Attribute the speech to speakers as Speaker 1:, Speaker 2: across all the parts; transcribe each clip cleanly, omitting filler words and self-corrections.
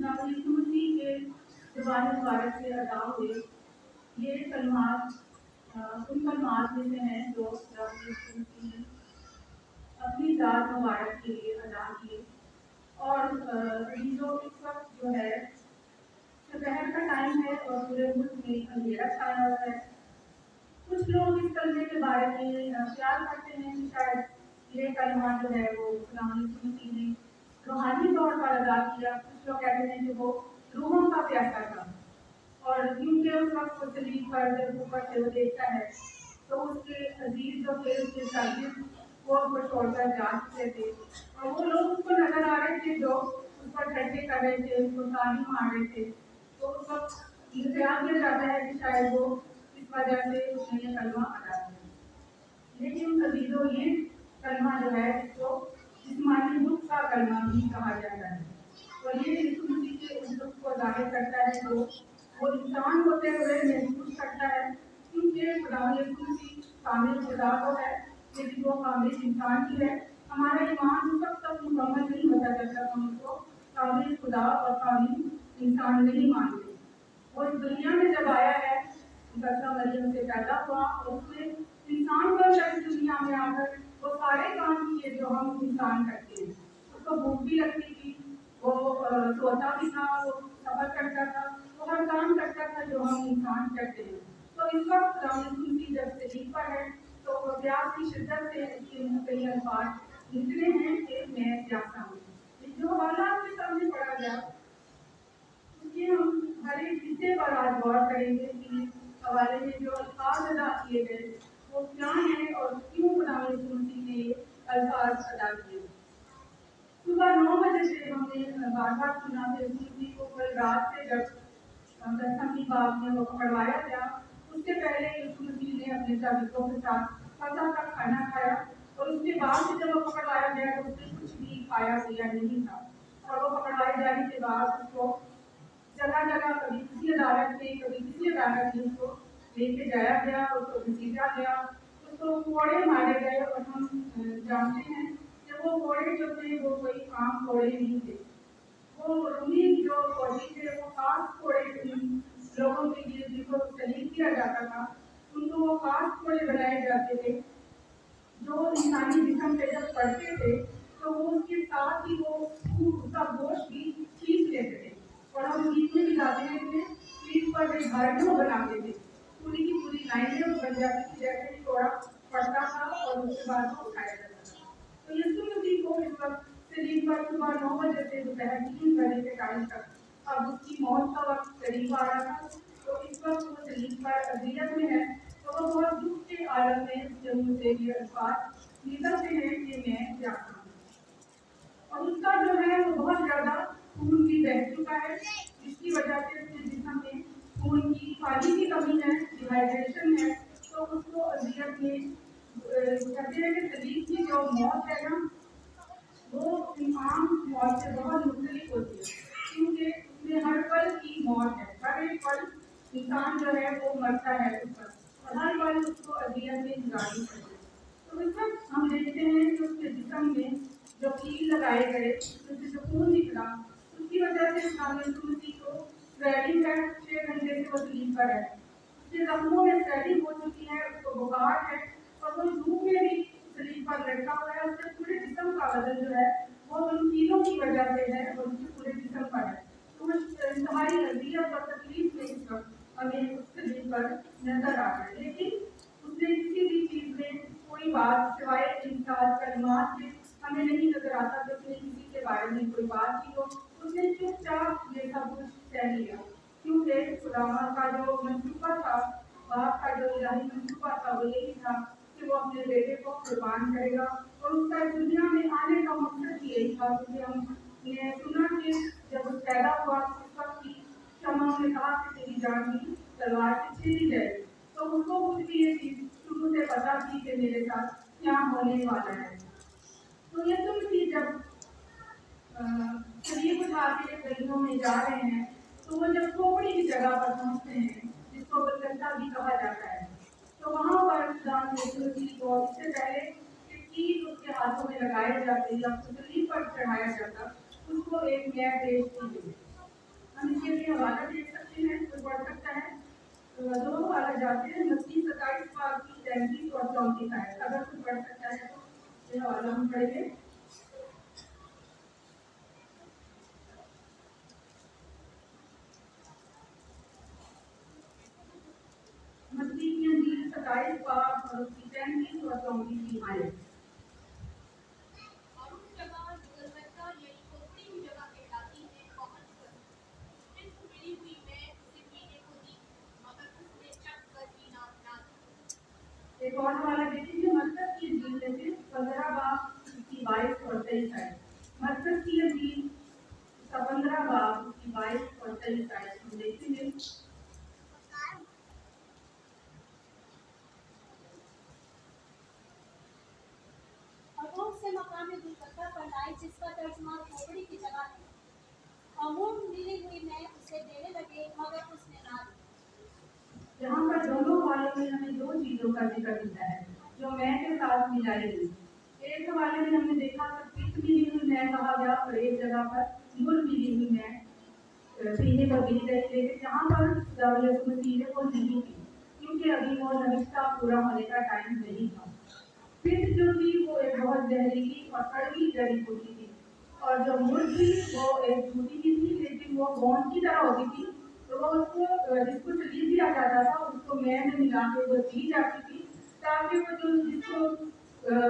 Speaker 1: जनाब यीशु मसीह के ज़ुबान मुबारक से अदा हुए ये कलमात उन कलमात में से हैं जो जनाब यीशु मसीह ने अपनी ज़ात मुबारक के लिए अदा किए। और जो इस वक्त जो है दोपहर का टाइम है और पूरे मुल्क में अंधेरा छाया हुआ है। कुछ लोग इस कलमे के बारे में ख्याल करते हैं कि शायद ये कलमा जो है वो खुदावंद यीशु मसीह ने रूहानी तौर पर अदा किया। कुछ लोग कहते हैं कि वो रूहों का प्यासा था और क्योंकि उस वक्त वो सलीब पर जब ऊपर से वो देखता है तो उसके अजीज जो थे उसके शागिर्द वो छोड़कर जा चुके थे और वो लोग उसको नजर आ रहे थे जो उस पर ठट्टे कर रहे थे, उसको ताली मार रहे थे। तो उस वक्त ये ख्याल किया जाता है कि शायद वो इस वजह से उसने ये कलमा अदा किया। लेकिन अजीजों ये कलमा जो है इसको जिस्मानी दुख का कलमा भी कहा जाता है और ये यीशु मसीह के उस दुख को जाहिर करता है जो वो इंसान होते हुए महसूस करता है। क्योंकि खुदावंद यीशु मसीह कामिल खुदा तो है लेकिन वो कामिल इंसान भी है। हमारा ईमान उस वक्त तक मुकम्मल नहीं होता जब तक हम उसको कामिल खुदा और कामिल इंसान नहीं मानते। वो इस दुनिया में जब आया है बच्चा मरियम से पैदा हुआ और उसने इंसान पर इस दुनिया में आकर वो सारे काम किए जो हम इंसान करते हैं। उसको भूख भी लगती थी, वो सोता भी था, वो सफर करता था, वो हर काम करता था जो हम इंसान करते हैं। तो इस वक्त खुदावंद मसीह जब सलीब पर है तो प्यास की शिद्दत से उसके मुंह से ये अल्फाज निकले हैं कि मैं प्यासा हूँ। जो हवाला आपके सामने पढ़ा गया उसके हम हर एक हिस्से पर आज गौर करेंगे कि हवाले में जो अल्फाज अदा किए गए वो क्या हैं और क्यों खुदावंद यीशु मसीह ने ये अल्फाज अदा किए। सुबह 9 बजे से हमने बार बार सुना कि यीशु मसीह को कल रात से जब गethसेमनी बाग में वो पकड़वाया गया उससे पहले यीशु मसीह ने अपने शागिर्दों के साथ फसह का खाना खाया और उसके बाद से जब वो पकड़वाया गया तो उसने कुछ भी खाया पिया नहीं था और वो पकड़वाए जाने के बाद उसको जगह जगह कभी किसी अदालत में कभी किसी अदालत में उसको लेके जाया गया, उसको घसीटा गया, उसको कोड़े मारे गए और हम जानते हैं कि वो कोड़े जो थे वो कोई आम कोड़े नहीं थे। वो रोमी जो फौजी थे वो खास कोड़े लोगों के लिए जिनको सलीब किया जाता था उनको वो खास कोड़े बनाए जाते थे जो इंसानी जिस्म पे जब पड़ते थे तो वो उसके साथ ही वो उसका गोश्त भी खींच लेते थे और हम गीत में भी गाते हैं कि पीठ पर एक घाटियों बनाते थे, पूरी की पूरी लाइनें बन जाती थी जैसे ही थोड़ा पड़ता था और उसके बाद वो उठाया जाता था। तो यीशु मसीह को इस वक्त सलीब पर सुबह 9 बजे से दोपहर 3 बजे के टाइम तक अब उसकी मौत का वक्त करीब आ रहा था। तो इस वक्त वो सलीब पर अजियत में है तो वो बहुत दुख के आलम में उसके मुंह से ये अल्फाज निकलते हैं कि मैं प्यासा हूँ। और उसका जो है वो बहुत ज़्यादा खून भी बह चुका है जिसकी वजह से उसके जिस्म में खून की पानी की कमी है, डिहाइड्रेशन है। तो उसको अजियत में कहते हैं कि सलीब की जो मौत है ना वो आम मौत से बहुत मुख्तलिफ होती है क्योंकि उसमें हर पल की मौत है। हर एक पल इंसान जो है वो मरता है उस पर और हर पल उसको अजियत में गुजारनी पड़ती है। तो इस वक्त हम देखते हैं कि उसके जिस्म में जो कील लगाए गए उससे जो खून निकला उसकी वजह से यीशु मसीह को स्वेलिंग है, 6 घंटे से वो सलीब पर है, उसके जख्मों में स्वेलिंग हो चुकी है, उसको बुखार है और वो धूप में भी सलीब पर लटका हुआ है। उसके पूरे जिस्म का वजन जो है वो उन कीलों की वजह से है और उसके पूरे जिस्म पर है। तो वो इंतहाई अजियत और तकलीफ में इस वक्त हमें उस सलीब पर नजर आ रहा है। लेकिन उसने किसी भी चीज़ में कोई बात सिवाय इंसाफ कलमात के हमें नहीं नजर आता कि उसने किसी के बारे में कोई बात की हो। उसने चुपचाप ये सब कुछ सह लिया क्योंकि खुदा का जो मंसूबा था, बाप का जो इलाही मंसूबा था वो यही था कि वो अपने बेटे को कुर्बान करेगा और उसका इस दुनिया में आने का मकसद भी यही था। क्योंकि हमने सुना कि जब वो पैदा हुआ उस वक्त की क्षमा ने कहा कि तेरी जान भी तलवार से छीनी जाएगी। तो उसको खुद भी ये चीज़ शुरू से पता थी कि मेरे साथ क्या होने वाला है। तो यीशु मसीह जब सलीब उठा के गलियों में जा रहे हैं तो वो जब खोपड़ी की जगह पर पहुंचते हैं जिसको बलगता भी कहा जाता है तो वहाँ पर खुदावंद यीशु मसीह को इससे पहले कि कील उसके हाथों में लगाए जाते या उसको सलीब पर चढ़ाया जाता उसको एक न्याय पेश की गई इसके लिए हवाला देख सकते हैं, तो पढ़ सकता है। दो हवाला जाते हैं, मत्ती 27 पाठ की 33 और 34 आयत। अगर कोई पढ़ सकता है तो ये हवाला हम पढ़ेंगे। मत्ती की अंजील 27 पाठ और उसकी 33 और 34 आयत। एक और वाला देखेंगे, मत्ती की अंजील में से 15 बाब की 22 और 23 आयत। मत्ती की अंजील 15 बाब की 22 और 23 आयत हम देखेंगे।
Speaker 2: और वो उससे मकान में दुर्घटना पर लाई, जिसका तर्जुमा खोपड़ी की जगह है। और वो मिली हुई में उसे देने लगे, मगर उसने ना दी।
Speaker 1: यहाँ पर दोनों वालों में हमें दो चीजों का जिक्र मिलता है जो मैं के साथ मिलाई गई। एक वाले में हमने देखा कि पित मिली हुई मैं कहा गया और एक जगह पर मुर मिली हुई मैं सीने पर गिरी गई, लेकिन यहाँ पर सीने को नहीं थी क्योंकि अभी वो नविष्ठा पूरा होने का टाइम नहीं था। पित जो थी वो एक बहुत जहरीली और कड़वी जड़ी बूटी थी, और जो मुर थी वो एक बूटी की थी, लेकिन वो गोंद की तरह होती थी। तो वो उसको जिसको सलीब दिया जाता था उसको मैं में मिला के वो दी जाती थी, ताकि वो जो जिसको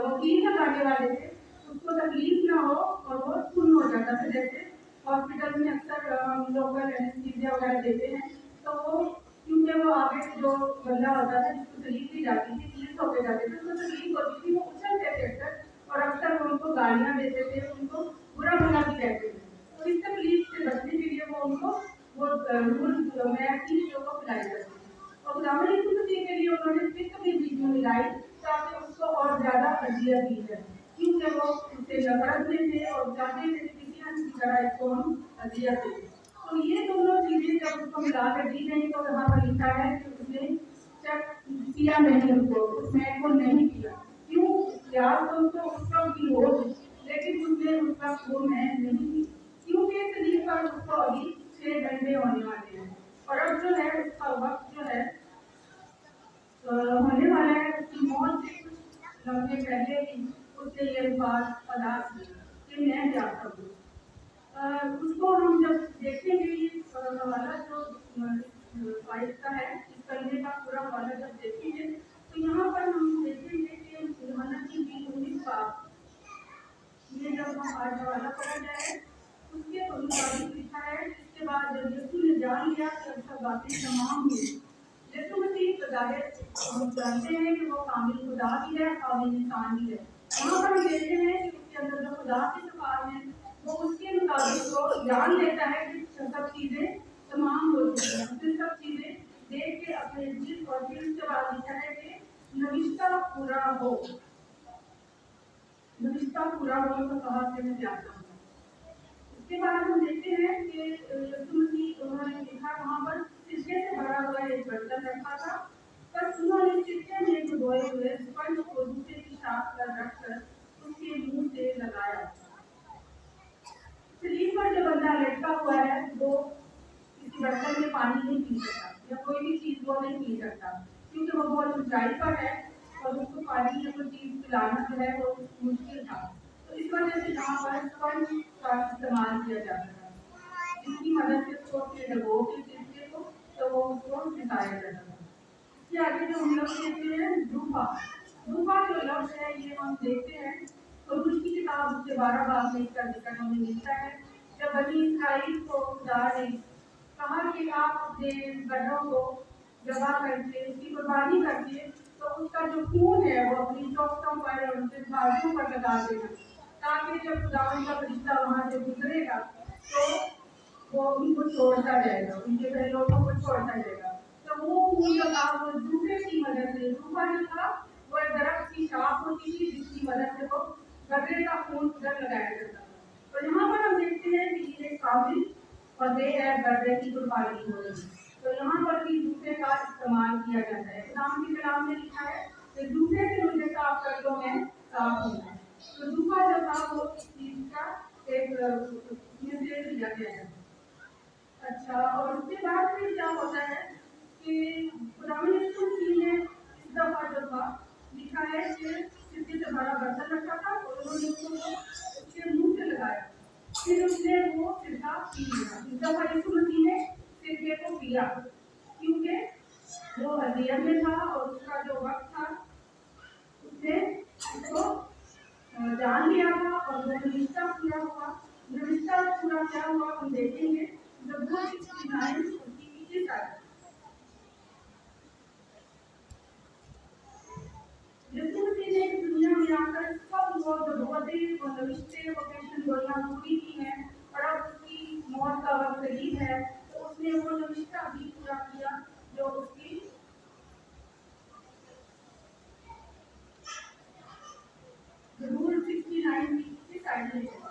Speaker 1: वकील लगाने वाले थे उसको तकलीफ ना हो और वो सुन्न हो जाता था। जैसे हॉस्पिटल में अक्सर हम लोकल एनेस्थीसिया वगैरह देते हैं, तो वो क्योंकि वो आगे से जो बंदा होता था जिसको तकलीफ दी जाती थी, पीड़ित होते जाते थे, उसको तकलीफ होती थी, वो उछलते थे अक्सर, और अक्सर वो उनको गालियाँ देते थे, उनको बुरा भला भी कहते थे। तो इस तकलीफ से बचने के लिए वो उनको वो मैं की चीज़ों को पिलाई जाती थी। और खुदावंद यीशु मसीह के लिए उन्होंने पित्त भी बीच में मिलाई ताकि उसको और ज्यादा अजियत दी जाए, क्योंकि वो उससे नफरत में थे और चाहते थे कि किसी न किसी तरह इसको हम अजियत दें। तो ये दोनों चीजें जब उसको मिला कर दी गई तो यहाँ पर लिखा है कि उसने चेक किया नहीं, उसको उस मैच को नहीं किया। क्यों? प्यार तो उसको उस वक्त भी हो, लेकिन उसने उस वक्त वो मैच नहीं की, क्योंकि सलीब पर उसको अभी 6 घंटे होने वाले हैं, और अब जो है उसका वक्त जो है होने वाला है। उसकी मौत से कुछ लम्हे पहले ही उसने ये बात अदा की कि मैं क्या करूँ। उसको हम जब देखेंगे ये हवाला जो फाइल का है, इस कलमे का पूरा हवाला जब देखेंगे तो यहाँ पर हम देखेंगे कि यूहन्ना की 19 बाब ये जब हम आज हवाला पढ़ा जाए उसके मुताबिक लिखा है। इसके बाद जब यीशु ने जान लिया कि अब सब बातें तमाम हुई, यीशु मसीह ज़ाहिर हम जानते हैं कि वो कामिल खुदा भी है, कामिल इंसान भी है। यहाँ पर हम देखते हैं कि उसके अंदर जो खुदा की सिफात है वो उसके मुताबिक वो जान लेता है कि सब चीज़ें तमाम हो चुकी हैं। उसने सब चीज़ें देख के अपने दिल और फिर उसके बाद लिखा है कि नविष्ठा पूरा हो। नविष्ठा पूरा हो तो कहा से मैं जाता हूँ। इसके बाद हम देखते हैं कि यीशु मसीह उन्होंने लिखा वहाँ पर सिरके से भरा हुआ एक बर्तन रखा था, पर उन्होंने सिरके में डुबोए हुए स्पंज को जूते की शाख पर रखकर उसके मुंह से लगाया। सलीब पर जो बंदा लटका हुआ है वो किसी बर्तन में पानी नहीं पी सकता या कोई भी चीज वो नहीं पी सकता, क्योंकि वो बहुत ऊंचाई पर है और उसको पानी या कोई चीज पिलाना जो है वो मुश्किल था। तो इस वजह से यहाँ पर स्पंज का इस्तेमाल किया जाता है, जिसकी मदद से उसको अपने डबो के सिरके को तो वो उसको पिसाया जाता था। इसके आगे जो हम लोग देखते हैं धूपा, धूपा जो लफ्ज है ये हम देखते हैं तो उसकी किताब उसके 12 बाब में इसका जिक्र हमें मिलता है। जब बनी इसराइल को खुदा ने कहा कि आप अपने गधों को जबा करके उसकी कुर्बानी करके तो उसका जो खून है वो अपनी चौखटों पर और उनके बाजुओं पर लगा देना, ताकि जब खुदा का फरिश्ता वहाँ से गुजरेगा तो वो उनको छोड़ता जाएगा, उनके लोगों को छोड़ता जाएगा। तो वो खून जो था वो जूते की मदद से, जूफा जो था वो एक दरख्त की शाख होती थी जिसकी मदद से वो गधे का खून उधर लगाया जाता था। तो यहाँ पर हम देखते हैं कि ये काबिल फतेह है, गधे की कुर्बानी हो रही। तो यहाँ पर भी जूते का इस्तेमाल किया जाता है। इस्लाम के कलाम में लिखा है कि जूते से मुझे साफ कर दो मैं साफ हूँ। तो जूफा जो था वो इस चीज का एक लिया गया है। अच्छा, اچھا، اور اس کے بعد پھر کیا ہوتا ہے کہ خداوند یسوع مسیح نے اس دفعہ جو تھا لکھا ہے کہ سرکے سے بھرا برتن رکھا تھا اور انہوں نے اس کو اس کے منہ سے لگایا، پھر اس نے وہ سرکہ پی لیا۔ اس دفعہ یسوع مسیح نے سرکے کو پیا کیونکہ وہ اذیت میں تھا اور اس کا جو وقت تھا اس نے اس کو جان لیا تھا، اور وہ رشتہ پورا ہوا۔ رشتہ پورا کیا ہوا ہم دیکھیں گے جب وہ اس کی لائن اس کی پیچھے آئی۔ یسوع مسیح نے اس دنیا میں آ کر سب وہ جو بہت رشتے ووکیشن گولیاں پوری کی ہیں، اور اب اس کی موت کا وقت قریب ہے، تو اس نے وہ رشتہ بھی پورا کیا جو اس کی ضرور 69 کی سائڈ میں ہے۔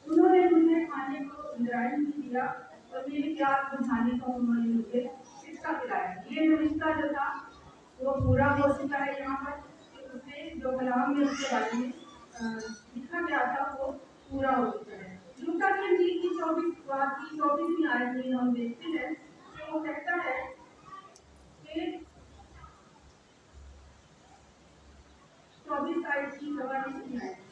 Speaker 1: انہوں نے مجھے کھانے کو اندراج نہیں دیا اور میری پیاس بجھانے کو انہوں نے مجھے سکہ پلایا۔ یہ رشتہ جو تھا وہ پورا ہو چکا ہے یہاں پر، اس نے جو کلام میں اس کے بارے میں لکھا گیا تھا وہ پورا ہو چکا ہے۔ لوکا کی انجیل کی 24ویں آیت میں ہم دیکھتے ہیں کہ وہ کہتا ہے کہ 24 آیت کی 44ویں آیت،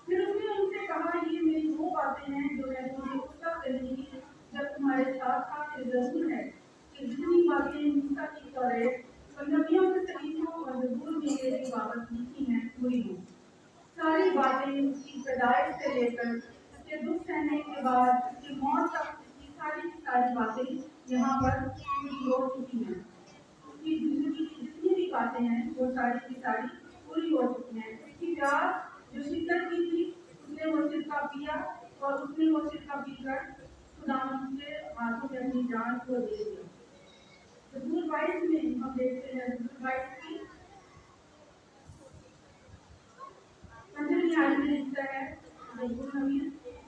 Speaker 1: پھر اس نے ان سے کہا یہ میری وہ باتیں ہیں جو میں تمہیں اس وقت کہوں گی جب تمہارے ساتھ ساتھ یہ ضرور ہے کہ جتنی باتیں موسیٰ کی تورات اور نبیوں کے صحیفوں اور زبور میں میری بابت لکھی ہیں پوری ہوں۔ ساری باتیں اس کی پیدائش سے لے کر اس کے دکھ سہنے کے بعد اس کی موت تک اس کی ساری باتیں یہاں پر پوری ہو چکی ہیں۔ اس کی زندگی کی جتنی بھی باتیں ہیں وہ ساری کی ساری پوری ہو چکی ہیں۔ اس کی پیاس جو شدت کی تھی اس نے وہ سرکہ پیا، اور اس نے وہ سرکہ پی کر خداوند کے ہاتھوں میں اپنی جان کو دے دیا۔ زبور 22 میں ہم دیکھتے ہیں، زبور 22 کی 15ویں آیت میں لکھتا ہے زبور نبی،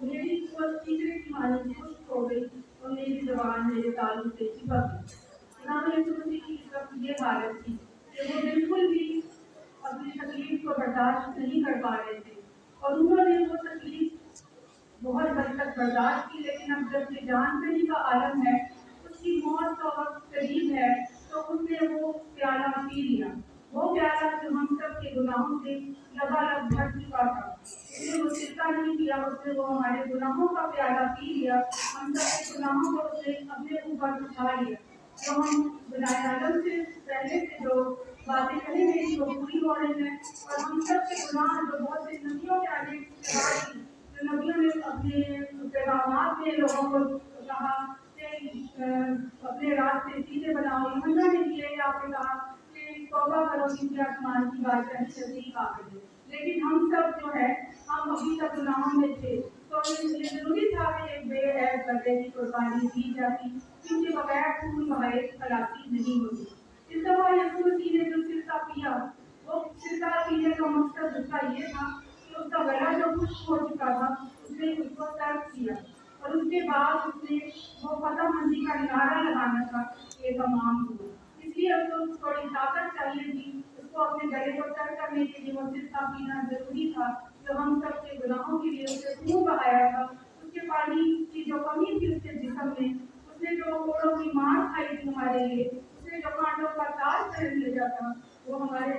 Speaker 1: میری قوت تیغے کی مانند خشک ہو گئی اور میری زبان میرے تالو سے چپک گئی۔ خداوند یسوع مسیح کی اس وقت یہ حالت تھی کہ وہ بالکل بھی اپنی تکلیف کو برداشت نہیں کر پا رہے تھے، اور انہوں نے وہ تکلیف بہت حد تک برداشت کی، لیکن اب جب یہ جان کہیں کا عالم ہے، اس کی موت کا وقت قریب ہے، تو اس نے وہ پیالہ پی لیا، وہ پیالہ جو ہم سب کے گناہوں سے لبالب بھر چکا تھا۔ اس نے وہ سرکہ نہیں پیا، اس نے وہ ہمارے گناہوں کا پیالہ پی لیا، ہم سب کے گناہوں کو اس نے اپنے اوپر اٹھا لیا۔ جو ہم بنائے عالم سے پہلے سے جو باتیں کہی گئی تھی وہ پوری ہو رہی ہیں، اور ہم سب کے گناہ جو بہت سے نبیوں کے آگے چڑھائی، جو نبیوں نے اپنے پیغامات میں لوگوں کو کہا کہ اپنے راستے سیدھے بناؤ، یوحنا نے بھی یہی آپ نے کہا کہ توبہ کرو کیونکہ آسمان کی بادشاہی نزدیک آ گئی ہے۔ لیکن ہم سب جو ہے ہم ابھی تک گناہوں میں تھے، تو یہ ضروری تھا کہ ایک بے عیب بندے کی قربانی دی جاتی، کیونکہ بغیر خون بہائے خلاصی نہیں ہوتی۔ اس دفعہ یسوع مسیح نے جو سرکہ پیا، وہ سرکہ پینے کا مقصد اس کا یہ تھا کہ اس کا گلا جو خشک ہو چکا تھا اس نے اس کو ترک کیا، اور اس کے بعد اس نے وہ فتح مندی کا نعرہ لگانا تھا کہ تمام ہوا۔ اس لیے اس کو تھوڑی طاقت چاہیے تھی، اس کو اپنے گلے کو ترک کرنے کے لیے وہ سرکہ پینا ضروری تھا، جو ہم سب کے گناہوں کے لیے اس نے خون بہایا تھا۔ اس کے پانی کی جو کمی تھی اس کے جسم میں، اس نے جو کوڑوں کی مار کھائی تھی ہمارے لیے، اس نے جو کانٹوں کا تاج پہن لیا تھا، وہ ہمارے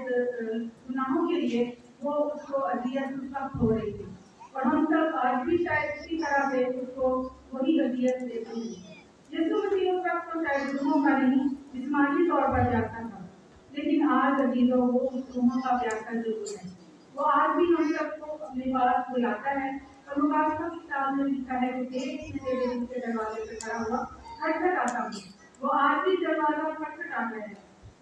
Speaker 1: گناہوں کے لیے وہ اس کو اذیت سخت ہو رہی تھی، اور ہم سب آج بھی شاید اسی طرح سے اس کو وہی اذیت دیتے ہیں۔ یسوع مسیح اس وقت تو شاید روحوں کا نہیں جسمانی طور پر جاتا تھا، لیکن آج عزیزوں وہ اس روحوں کا پیاسا ضرور ہے۔ وہ آج بھی ہم سب کو اپنے پاس بلاتا ہے، اور مقاصدہ کی کتاب میں لکھا ہے کہ دیکھ میں تیرے دل کے دروازے پہ کھڑا ہوا کھٹکھٹاتا ہوں۔ وہ آج بھی دروازہ کھٹکھٹاتا ہے،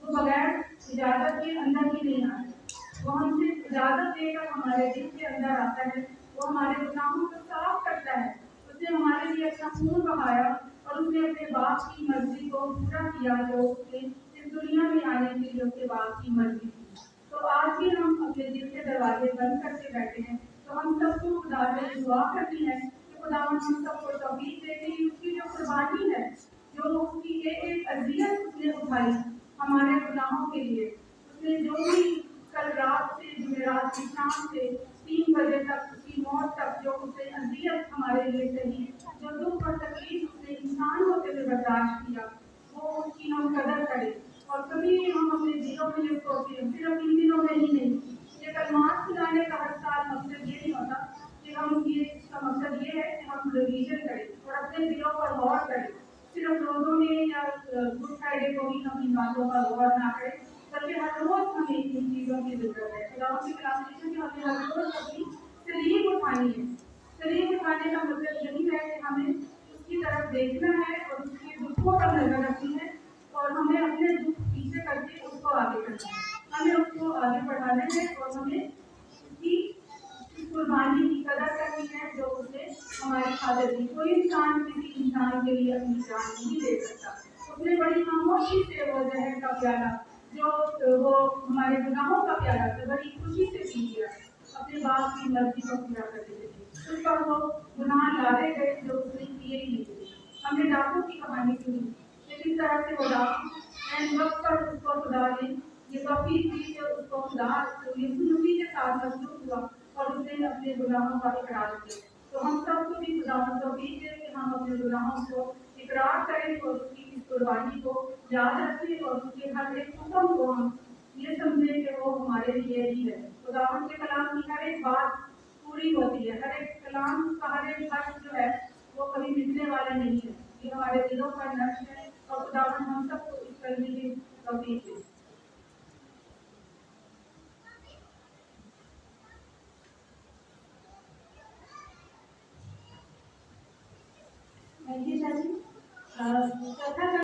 Speaker 1: وہ بغیر اجازت کے اندر بھی نہیں آتا، وہ ہم سے اجازت دے کر ہمارے دل کے اندر آتا ہے، وہ ہمارے گناہوں کو صاف کرتا ہے۔ اس نے ہمارے لیے اپنا خون بہایا، اور اس نے اپنے باپ کی مرضی کو پورا کیا جو اس نے اس دنیا میں آنے کے لیے اس کے باپ کی مرضی تھی۔ تو آج بھی ہم اپنے دل کے دروازے بند کر کے بیٹھے ہیں، تو ہم سب کو خدا سے دعا کرنی ہے کہ خدا ہم سب کو توفیق دے کہ اس کی جو قربانی ہے، جو اس کی ایک اذیت اس نے اٹھائی ہمارے گناہوں کے لیے، اس نے جو بھی کل رات سے جمعرات रात की शाम से 3 बजे तक उसकी मौत तक जो उसने अजियत हमारे लिए सही, जो दुख और तकलीफ उसने इंसान होते हुए बर्दाश्त किया, वो उसकी हम कदर करें। और कभी हम अपने दिलों में ये सोचें, सिर्फ इन दिनों में ही नहीं, ये कलमात सुनाने का हर साल मकसद ये नहीं होता कि हम ये, इसका मकसद ये है कि हम रिवीजन करें और अपने दिलों पर गौर करें। सिर्फ रोज़ों में या गुड फ्राइडे को ही हम इन बातों पर गौर ना करें, बल्कि हर रोज़ हमें इन चीज़ों की जरूरत है। खुदावंद की कलाम में लिखा है कि हमें हर रोज़ अपनी सलीब उठानी है। सलीब उठाने का मतलब यही है कि हमें उसकी तरफ देखना है और उसके दुखों पर नजर रखनी है और हमें अपने दुख पीछे करके उसको आगे करना है। हमें उसको आगे बढ़ाना है और हमें उसकी कुर्बानी की कदर करनी है जो उसने हमारी खातिर दी। कोई इंसान किसी इंसान के लिए अपनी जान नहीं दे सकता। उसने बड़ी खामोशी से वो जहर का प्याला, जो वो हमारे गुनाहों का प्याला था, बड़ी खुशी से पी लिया अपने बाप की मर्जी को पूरा करने के लिए। उस पर वो गुनाह लादे गए जो उसने किए ही नहीं थे। हमने डाकू की कहानी सुनी कि किस तरह से वो डाकू एंड वक्त पर उसको खुदा ने ये तौफीक दी कि उसको खुदा यीशु मसीह के साथ मसलूक हुआ और उसने अपने गुनाहों का इकरार किया। तो हम सबको भी खुदा तौफीक दे कि हम अपने गुनाहों को इकरार करें और उसकी इस कुर्बानी को याद रखें और उसके हर एक हुक्म को हम ये समझें कि वो हमारे लिए ही है। खुदावंद के कलाम की हर एक बात पूरी होती है, हर एक कलाम का हर एक हर्फ जो है वो कभी मिटने वाला नहीं है। ये हमारे दिलों का नक्श है और खुदावंद हम सबको इस करने की तौफीक दे।